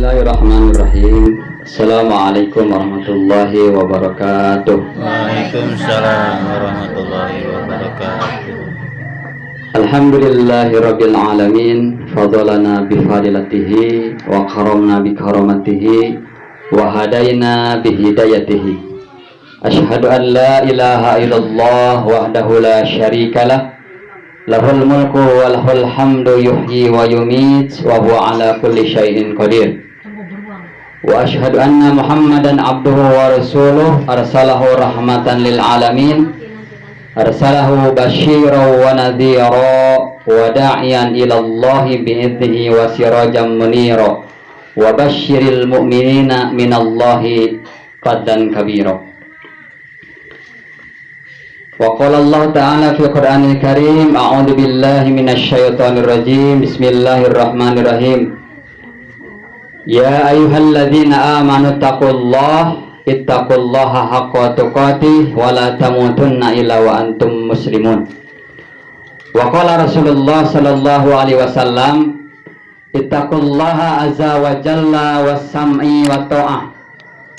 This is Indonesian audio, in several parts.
Bismillahirrahmanirrahim. Assalamualaikum warahmatullahi wabarakatuh. Waalaikumsalam warahmatullahi wabarakatuh. Alhamdulillahirabbil alamin, fadhalana bi fadilatihi wa karamna bi karamatihi wa hadaina bi hidayatihi. Asyhadu an la ilaha illallah wahdahu la syarikalah, lahul mulku wa lahul hamdu yuhyi wa yumit wa huwa ala kulli syai'in qadir. Wa asyhadu anna Muhammadan abduhu wa rasuluh arsalahu rahmatan lil alamin, arsalahu basyiran wa nadhira wa da'iyan ila Allahi bi'idnihi wa sirajan munira wa basyiril mu'minina minallahi qaddan kabira. Wa qala Allah ta'ala fil Qur'anil Karim, a'udzu billahi minasy syaithanir rajim. Bismillahirrahmanirrahim. Ya ayyuhalladzina amanu ittaqullaha haqqa tuqatih wa la tamutunna illa wa antum muslimun. Wa qala Rasulullah sallallahu alaihi wasallam, ittaqullaha azza wa jalla was-sam'i wa ta'ah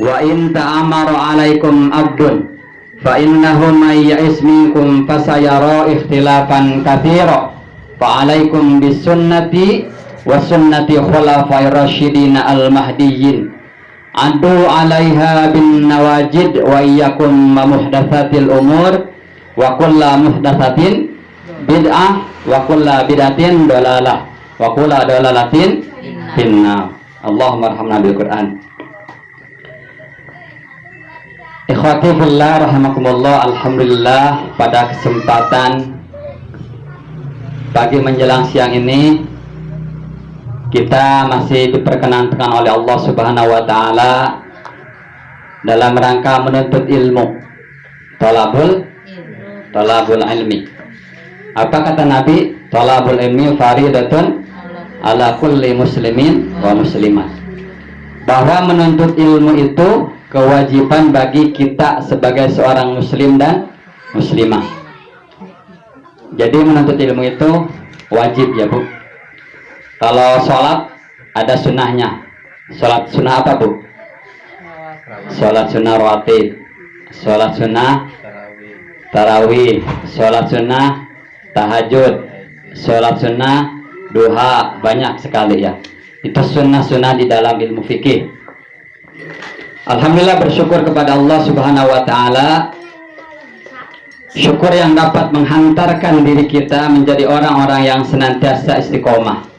wa in ta'amara 'alaikum 'abdun fa innahu may ya'is minkum fasayara ikhtilafan katsira fa 'alaikum bisunnati wa sunnati khulafa'ir rasyidin al-mahdiyyin adu 'alaiha bin nawajid wa iyyakum muhdatsatil umur wa kullu muhdatsatin bid'ah wa kullu bid'atin dalalah wa kullu dalalatin finnar. Allahumma arhamna bil Qur'an. Ikhwati fillah rahimakumullah, alhamdulillah pada kesempatan pagi menjelang siang ini kita masih diperkenankan oleh Allah Subhanahu wa taala dalam rangka menuntut ilmu. Talabul ilmi. Apa kata Nabi? Talabul ilmi faridatun ala kulli muslimin wa muslimat. Bahwa menuntut ilmu itu kewajiban bagi kita sebagai seorang muslim dan muslimah. Jadi menuntut ilmu itu wajib ya Bu. Kalau sholat ada sunnahnya. Sholat sunnah apa Bu? Sholat sunnah rawatib, sholat sunnah tarawih, sholat sunnah tahajud, sholat sunnah duha, banyak sekali ya. Itu sunnah-sunnah di dalam ilmu fikih. Alhamdulillah, bersyukur kepada Allah Subhanahu wa taala. Syukur yang dapat menghantarkan diri kita menjadi orang-orang yang senantiasa istiqomah.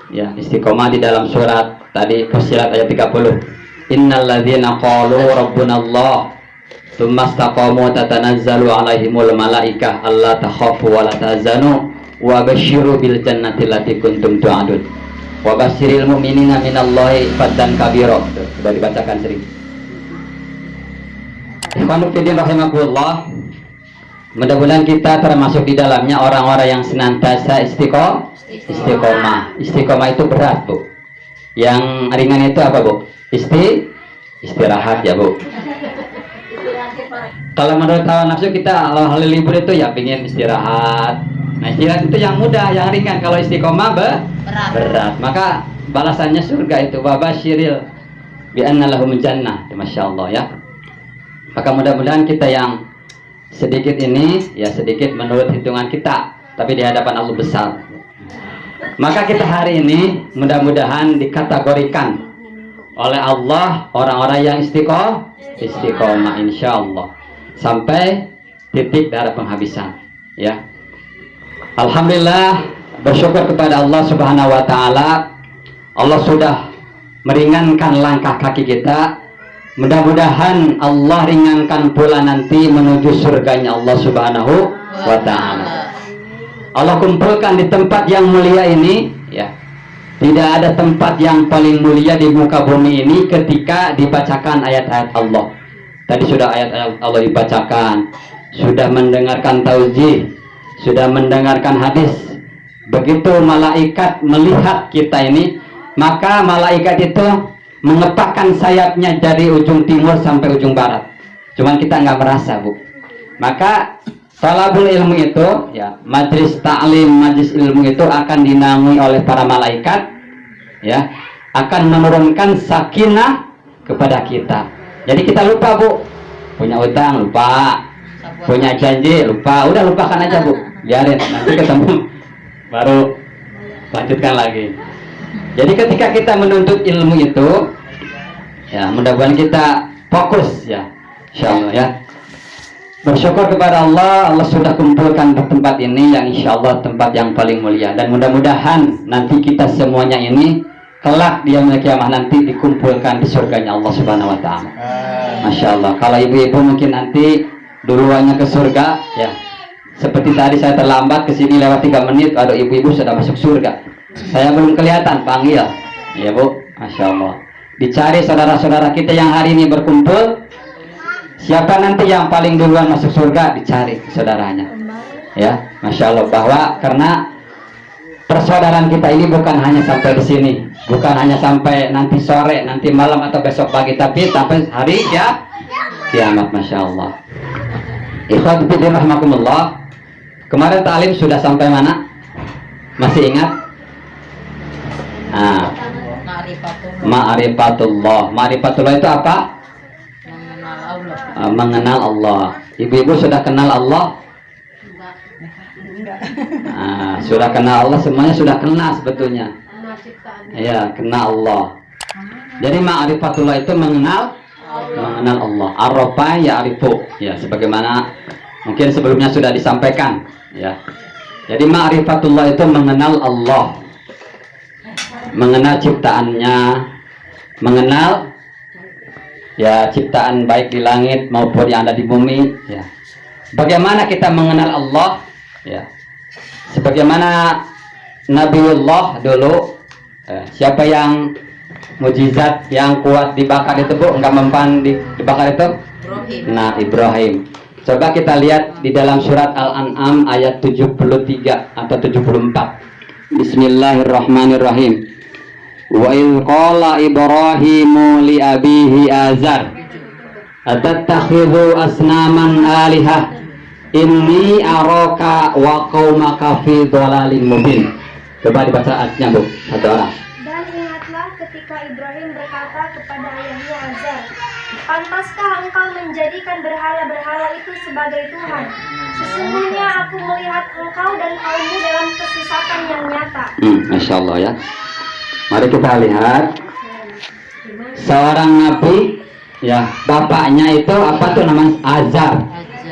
Ya, istiqomah di dalam surat tadi Fussilat ayat 30. Innal ladzina qalu rabbunallah tsumma istaqamu tatanazzalu alaihimul malaikah alla takhafu wa la tahzanu wa basyiru bil jannati allati kuntum tu'adun wa basyiril mu'minina minallahi fadlan kabira. Sudah dibacakan sering. Ikhwanu fillah rahimakumullah. Mudah-mudahan kita termasuk di dalamnya orang-orang yang senantiasa istiqomah. Istiqomah itu berat Bu. Yang ringan itu apa Bu? Istirahat ya Bu. Kalau menurut hawa nafsu kita hal libur itu ya pingin istirahat. Nah istirahat itu yang mudah, yang ringan. Kalau istiqomah berat. Maka balasannya surga itu. Wa basyiril bi anna lahum jannah. Masya Allah ya. Maka mudah-mudahan kita yang sedikit ini ya sedikit menurut hitungan kita, tapi di hadapan Allah besar. Maka kita hari ini mudah-mudahan dikategorikan oleh Allah orang-orang yang istiqomah insya Allah sampai titik darah penghabisan ya. Alhamdulillah, bersyukur kepada Allah Subhanahu wa taala. Allah sudah meringankan langkah kaki kita. Mudah-mudahan Allah ringankan pula nanti menuju surganya Allah Subhanahu wa ta'ala. Allah kumpulkan di tempat yang mulia ini ya. Tidak ada tempat yang paling mulia di muka bumi ini ketika dibacakan ayat-ayat Allah. Tadi sudah ayat-ayat Allah dibacakan, sudah mendengarkan taujih, sudah mendengarkan hadis. Begitu malaikat melihat kita ini, maka malaikat itu mengepakkan sayapnya dari ujung timur sampai ujung barat. Cuman kita nggak merasa Bu. Maka talabul ilmu itu ya, majlis ta'lim, majlis ilmu itu akan dinaungi oleh para malaikat ya, akan menurunkan sakinah kepada kita. Jadi kita lupa, Bu, punya utang lupa, punya janji lupa, udah lupakan aja, Bu, biarin, nanti ketemu baru lanjutkan lagi. Jadi ketika kita menuntut ilmu itu, ya mudah-mudahan kita fokus ya, insyaallah ya. Bersyukur kepada Allah, Allah sudah kumpulkan di tempat ini yang insya Allah tempat yang paling mulia, dan mudah-mudahan nanti kita semuanya ini kelak di yaumul kiamah nanti dikumpulkan di surganya Allah Subhanahu wa taala. Masya Allah. Kalau ibu-ibu mungkin nanti duluannya ke surga ya. Seperti tadi saya terlambat ke sini lewat 3 menit, aduh ibu-ibu sudah masuk surga. Saya belum kelihatan, panggil. Ya, Bu. Masya Allah. Dicari saudara-saudara kita yang hari ini berkumpul. Siapa nanti yang paling duluan masuk surga, dicari saudaranya. Ya, Masya Allah, bahwa karena persaudaraan kita ini bukan hanya sampai di sini, bukan hanya sampai nanti sore, nanti malam atau besok pagi, tapi sampai hari ya kiamat. Masya Allah. Ikhwan fillah rahimakumullah. Kemarin ta'lim sudah sampai mana? Masih ingat? Nah, ma'rifatullah. Ma'rifatullah itu apa? Mengenal Allah. Ibu-ibu sudah kenal Allah? Sudah kenal Allah, semuanya sudah kenal sebetulnya. Ya, kenal Allah. Jadi ma'rifatullah itu mengenal Allah. Arafa ya'rifu. Ya, sebagaimana mungkin sebelumnya sudah disampaikan, ya. Jadi ma'rifatullah itu mengenal Allah. Mengenal ciptaannya, mengenal ya ciptaan baik di langit maupun yang ada di bumi, ya. Bagaimana kita mengenal Allah, ya. Sebagaimana Nabiullah dulu, siapa yang mujizat yang kuat dibakar itu, Bu, enggak mempan dibakar itu? Ibrahim. Nah, Ibrahim. Coba kita lihat di dalam surat Al-An'am ayat 73 atau 74. Bismillahirrahmanirrahim. Wa idh qala Ibrahimu li abihi Azar atattakhidhu asnaman alihah inni araka wa qaumaka fi dhalalin mubin. Coba dibaca ayatnya, Bu, satu orang. Dan ingatlah ketika Ibrahim berkata kepada ayahnya Azar, pantaskah engkau menjadikan berhala-berhala itu sebagai Tuhan? Sesungguhnya aku melihat engkau dan kaummu dalam kesesatan yang nyata. Masya Allah ya. Mari kita lihat seorang nabi, ya, bapaknya itu apa tuh namanya? Azar.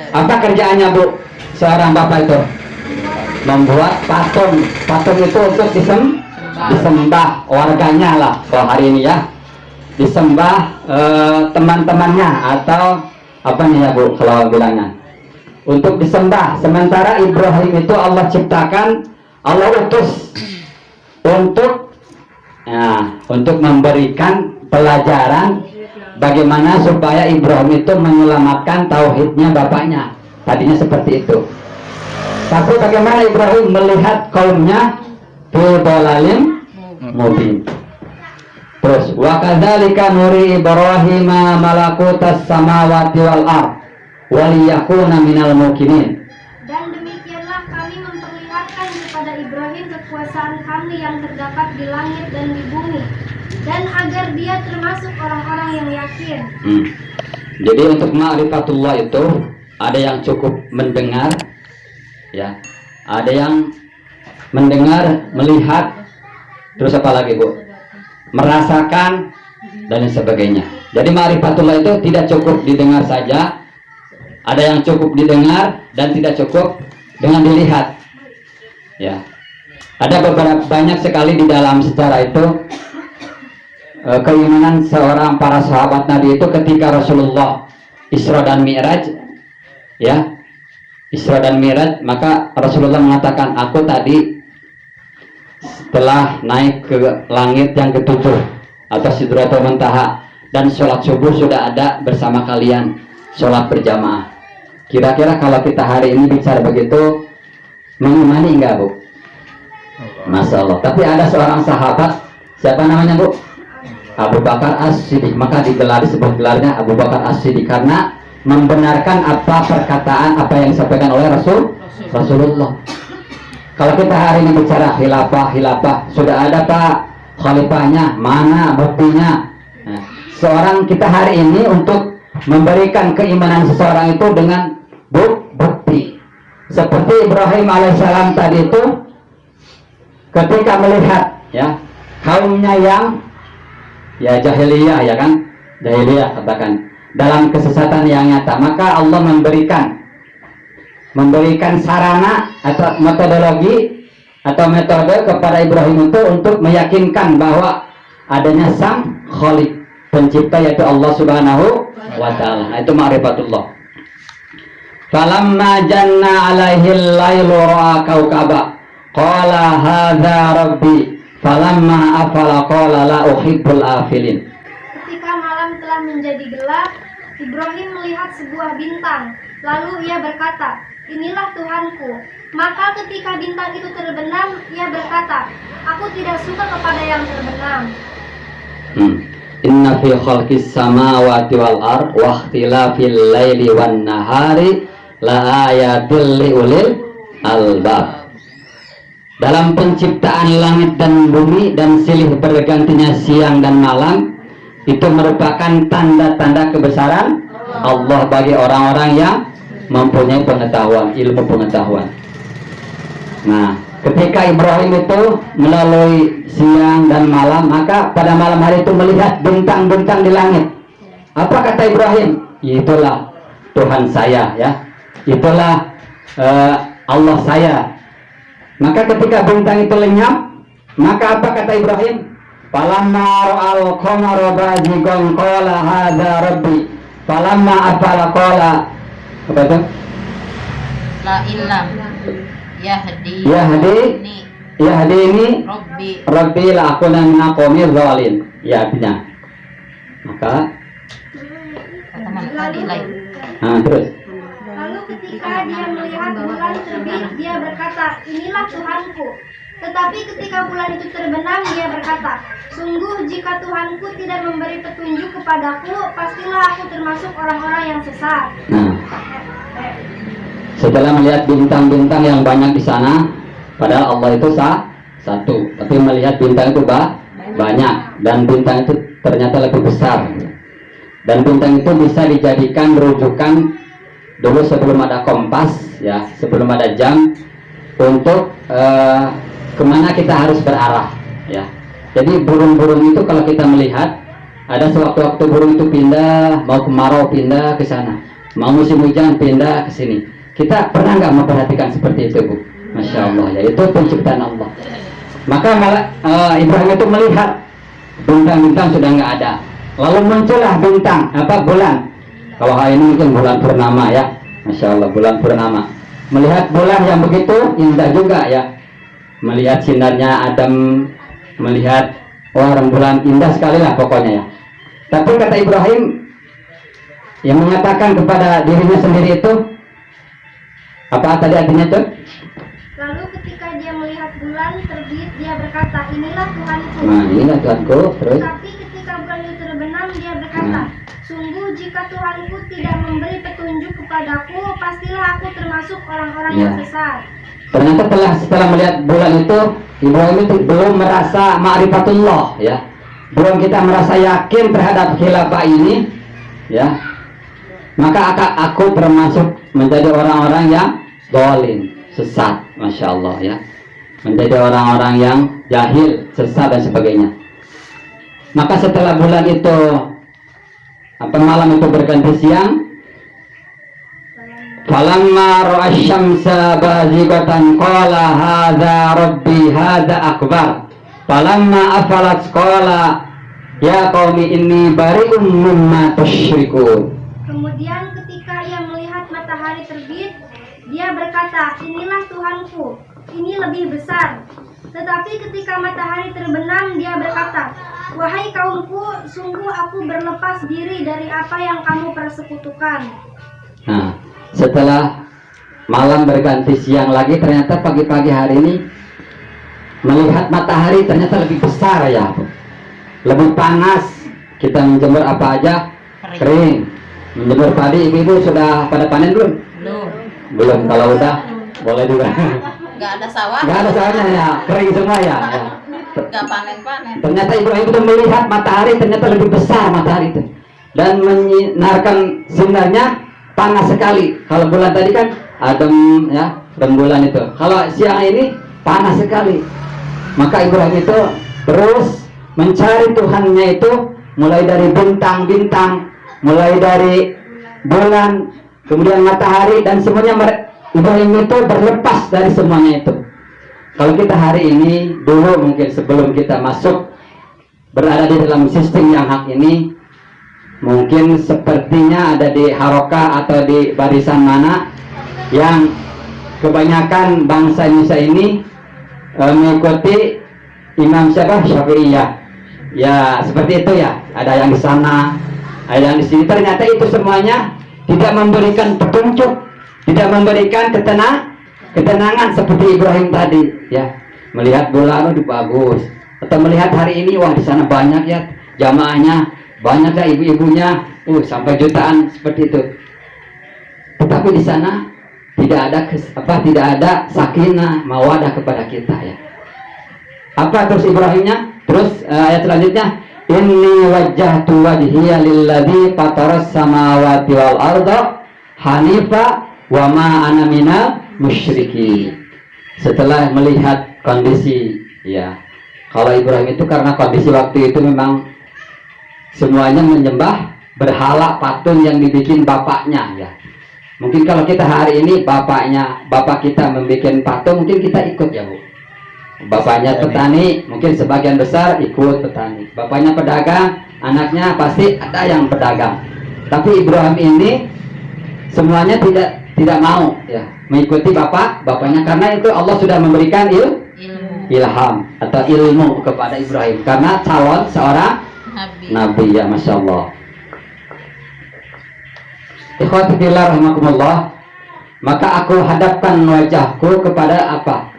Apa kerjaannya, Bu? Seorang bapak itu membuat patung. Patung itu untuk disembah warganya lah. Kalau hari ini ya, disembah teman-temannya atau apa nih ya, Bu, kalau bilangnya untuk disembah. Sementara Ibrahim itu Allah ciptakan, Allah utus untuk memberikan pelajaran bagaimana supaya Ibrahim itu menyelamatkan tauhidnya bapaknya. Tadinya seperti itu. Tapi bagaimana Ibrahim melihat kaumnya fi dhalalin mubin. Terus wa kadzalika nuri Ibrahim malakutas samawati wal ard wa liyakuna minal muqinin. Dan demikianlah kami memperlihatkan kepada Ibrahim kekuasaan kami yang terdapat di langit dan di bumi, dan agar dia termasuk orang-orang yang yakin. Jadi untuk ma'rifatullah itu ada yang cukup mendengar, ya, ada yang mendengar, melihat, terus apa lagi, Bu? Merasakan dan lain sebagainya. Jadi ma'rifatullah itu tidak cukup didengar saja, ada yang cukup didengar dan tidak cukup dengan dilihat. Ya, ada beberapa banyak sekali di dalam sejarah itu keimanan seorang para sahabat Nabi itu ketika Rasulullah Isra dan Mi'raj, ya, Isra dan Mi'raj, maka Rasulullah mengatakan, aku tadi setelah naik ke langit yang ketujuh atau Sidratul Muntaha dan sholat subuh sudah ada bersama kalian, sholat berjamaah. Kira-kira kalau kita hari ini bicara begitu, mengimani enggak, Bu? Masya Allah. Tapi ada seorang sahabat, siapa namanya, Bu? Abu Bakar As-Siddiq. Maka disebut gelarnya Abu Bakar As-Siddiq karena membenarkan apa perkataan, apa yang disampaikan oleh Rasulullah. Kalau kita hari ini bicara khilafah, sudah ada Pak khalifahnya? Mana buktinya? Nah, seorang kita hari ini untuk memberikan keimanan seseorang itu dengan bukti. Seperti Ibrahim alaihissalam tadi itu, ketika melihat ya kaumnya yang ya jahiliyah, ya kan, jahiliyah katakan, dalam kesesatan yang nyata, maka Allah memberikan sarana atau metodologi atau metode kepada Ibrahim itu untuk meyakinkan bahwa adanya sang Khaliq, pencipta, yaitu Allah Subhanahu wa ta'ala. Nah, itu ma'rifatullah. Falamma janna alaihi al-lailu ra'a kaukaba qala hadza rabbi falamma afala qala la uhibbul afilin. Ketika malam telah menjadi gelap, Ibrahim melihat sebuah bintang, lalu ia berkata, inilah Tuhanku. Maka ketika bintang itu terbenam, ia berkata, aku tidak suka kepada yang terbenam. Inna fi khalqis samawati wal ard wa ikhtilafil laili wan nahari la ayatil liulil albab. Dalam penciptaan langit dan bumi dan silih bergantinya siang dan malam, itu merupakan tanda-tanda kebesaran Allah bagi orang-orang yang mempunyai pengetahuan, ilmu pengetahuan. Nah, ketika Ibrahim itu melalui siang dan malam, maka pada malam hari itu melihat bintang-bintang di langit. Apa kata Ibrahim? Itulah Tuhan saya, ya. Itulah Allah saya. Maka ketika bintang itu lenyap, maka apa kata Ibrahim? Falamma ra'al qamara bazigan qala hadza rabbi. Falamma afala qala, apa itu? La illam yahdini rabbi la akuna minal qawmil zalimin. Ya, artinya. Maka terus. Lalu ketika dia melihat bulan terbit, dia berkata, inilah Tuhanku. Tetapi ketika bulan itu terbenam, dia berkata, sungguh jika Tuhanku tidak memberi petunjuk kepadaku, pastilah aku termasuk orang-orang yang sesat. Nah, setelah melihat bintang-bintang yang banyak di sana, padahal Allah itu satu, tapi melihat bintang itu banyak, dan bintang itu ternyata lebih besar. Dan bintang itu bisa dijadikan rujukan dulu sebelum ada kompas, ya, sebelum ada jam, untuk kemana kita harus berarah, ya. Jadi burung-burung itu kalau kita melihat, ada sewaktu-waktu burung itu pindah, mau kemarau pindah ke sana, mau musim hujan pindah ke sini. Kita pernah nggak memperhatikan seperti itu, Bu? Masya Allah, ya, itu penciptaan Allah. Maka Ibrahim itu melihat bintang-bintang sudah nggak ada, lalu muncullah bintang, bulan. Kalau hari ini mungkin bulan purnama, ya, Masya Allah, bulan purnama. Melihat bulan yang begitu indah juga, ya. Melihat sinarnya Adam, melihat rembulan indah sekali lah pokoknya, ya. Tapi kata Ibrahim yang mengatakan kepada dirinya sendiri itu, apa tadi artinya itu? Lalu ketika dia melihat bulan terbit, dia berkata, inilah Tuhanku. Nah, inilah Tuhanku. Terus? Tapi ketika bulan itu terbenam, dia berkata, sungguh jika Tuhanku tidak memberi petunjuk kepadaku, pastilah aku termasuk orang-orang yang sesat. Ternyata setelah melihat bulan itu, Ibrahim itu belum merasa ma'rifatullah, ya. Belum kita merasa yakin terhadap khilafah ini, ya. Maka aku termasuk menjadi orang-orang yang zalim, sesat, Masya Allah, ya. Menjadi orang-orang yang jahil, sesat dan sebagainya. Maka setelah bulan itu malam itu berganti siang, falamma ra'a asy-syamsa bazighatan qala hadza rabbi hadza akbar. Falamma afalat qala ya qaumi inni bari'um mimma tusyrikun. Kemudian ketika ia melihat matahari terbit, dia berkata, inilah Tuhanku, ini lebih besar. Tetapi ketika matahari terbenam, dia berkata, wahai kaumku, sungguh aku berlepas diri dari apa yang kamu persekutukan. Nah, setelah malam berganti siang lagi, ternyata pagi-pagi hari ini melihat matahari ternyata lebih besar, ya, lebih panas. Kita menjemur apa aja kering. Menjemur padi, ibu-ibu sudah pada panen belum? Belum. Kalau udah boleh juga. Nggak ada sawah. Nggak ada sawahnya ya, kering semua ya. Ya. Nggak panen-panen. Ternyata Ibrahim itu melihat matahari ternyata lebih besar matahari itu dan menyinarkan sinarnya panas sekali. Kalau bulan tadi kan adem ya, rembulan itu. Kalau siang ini panas sekali. Maka Ibrahim itu terus mencari Tuhannya itu mulai dari bintang-bintang, mulai dari bulan, kemudian matahari dan semuanya. Ibrahim itu berlepas dari semuanya itu. Kalau kita hari ini dulu mungkin sebelum kita masuk berada di dalam sistem yang hak ini, mungkin sepertinya ada di harokah atau di barisan mana yang kebanyakan bangsa Indonesia ini mengikuti Imam siapa? Syafi'iyah. Ya seperti itu ya. Ada yang di sana, ada yang di sini. Ternyata itu semuanya tidak memberikan petunjuk, tidak memberikan ketenangan seperti Ibrahim tadi. Ya, melihat bulan itu bagus. Atau melihat hari ini, wah di sana banyak ya jamaahnya, banyak ya ibu-ibunya, sampai jutaan seperti itu. Tetapi di sana tidak ada sakinah mawadah kepada kita ya. Apa terus Ibrahimnya? Terus ayat selanjutnya, inni wajjahtu wajhiya lilladzi fataras samawati wal arda hanifa wa ma ana minal musyrikin. Setelah melihat kondisi ya, kalau Ibrahim itu karena kondisi waktu itu memang semuanya menyembah berhala patung yang dibikin bapaknya ya. Mungkin kalau kita hari ini bapak kita membuat patung, mungkin kita ikut ya Bu. Bapaknya petani, mungkin sebagian besar ikut petani. Bapaknya pedagang, anaknya pasti ada yang pedagang. Tapi Ibrahim ini semuanya tidak mau ya mengikuti bapaknya, karena itu Allah sudah memberikan ilham atau ilmu kepada Ibrahim karena calon seorang nabi ya, masya Allah. Ikhwati fillah rahimakumullah. Maka aku hadapkan wajahku kepada apa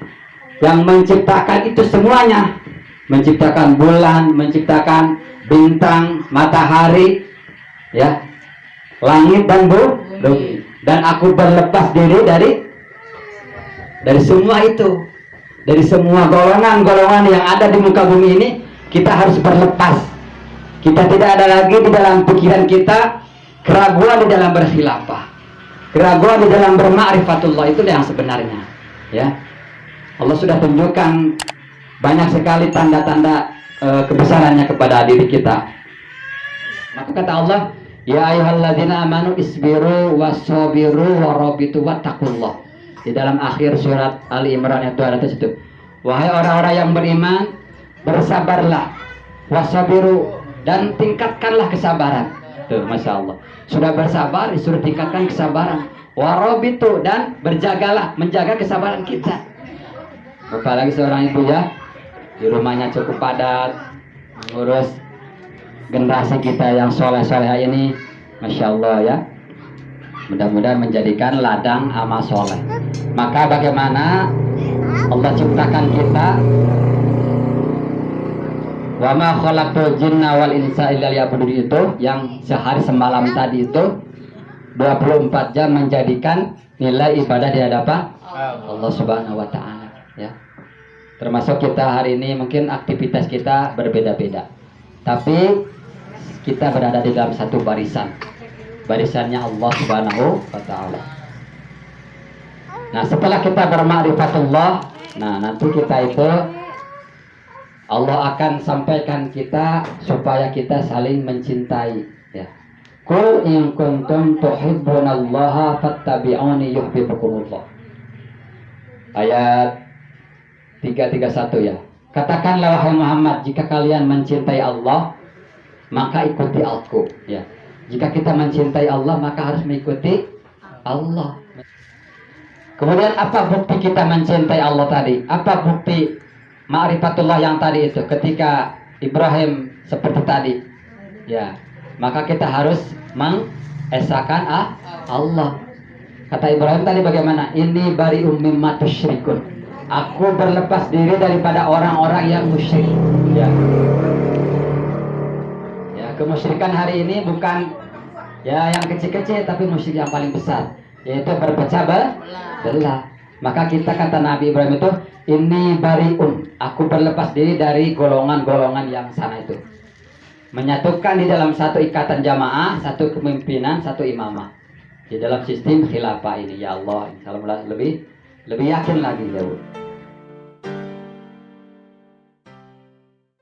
yang menciptakan itu semuanya, menciptakan bulan, menciptakan bintang, matahari ya, langit dan bumi. Dan aku berlepas diri dari semua itu, dari semua golongan-golongan yang ada di muka bumi ini. Kita harus berlepas. Kita tidak ada lagi di dalam pikiran kita keraguan di dalam berkhilafah, keraguan di dalam berma'rifatullah. Itu yang sebenarnya ya. Allah sudah tunjukkan banyak sekali tanda-tanda kebesarannya kepada diri kita. Maka kata Allah, ya ayyuhalladzina amanu isbiru wasabiru warabitu wattaqullah. Di dalam akhir surat Ali Imran itu ada situ. Wahai orang-orang yang beriman, bersabarlah, wasabiru, dan tingkatkanlah kesabaran. Tuh, masya Allah. Sudah bersabar, disuruh tingkatkan kesabaran. Warabitu, dan berjagalah, menjaga kesabaran kita. Apalagi seorang ibu ya, di rumahnya cukup padat, mengurus generasi kita yang soleh-soleh ini, masya Allah ya. Mudah-mudahan menjadikan ladang amal soleh. Maka bagaimana Allah ciptakan kita? Wa ma khalaqtul jinna wal insa illa liya'budun, itu yang sehari semalam tadi itu 24 jam menjadikan nilai ibadah di hadapan Allah Subhanahu wa taala ya. Termasuk kita hari ini mungkin aktivitas kita berbeda-beda, tapi kita berada di dalam satu barisannya Allah Subhanahu wa taala. Nah, setelah kita berma'rifatullah, nah nanti kita itu Allah akan sampaikan kita supaya kita saling mencintai ya. Qul in kuntum tuhibbunallaha fattabi'uni yuhibbukumullah. Ayat 331 ya. Katakanlah wahai Muhammad, jika kalian mencintai Allah, maka ikuti aku ya. Jika kita mencintai Allah, maka harus mengikuti Allah. Kemudian apa bukti kita mencintai Allah tadi? Apa bukti ma'rifatullah yang tadi itu? Ketika Ibrahim seperti tadi ya, maka kita harus mengesahkan Allah. Kata Ibrahim tadi bagaimana? Ini bari'um mimma tusyrikun. Aku berlepas diri daripada orang-orang yang musyrik ya. Ya, kemusyrikan hari ini bukan ya yang kecil-kecil, tapi musyrik yang paling besar, yaitu berpecah belah. Maka kita kata Nabi Ibrahim itu, ini bariun, aku berlepas diri dari golongan-golongan yang sana itu. Menyatukan di dalam satu ikatan jamaah, satu kepemimpinan, satu imamah. Di dalam sistem khilafah ini, ya Allah, insya Allah lebih yakin lagi ya Bu.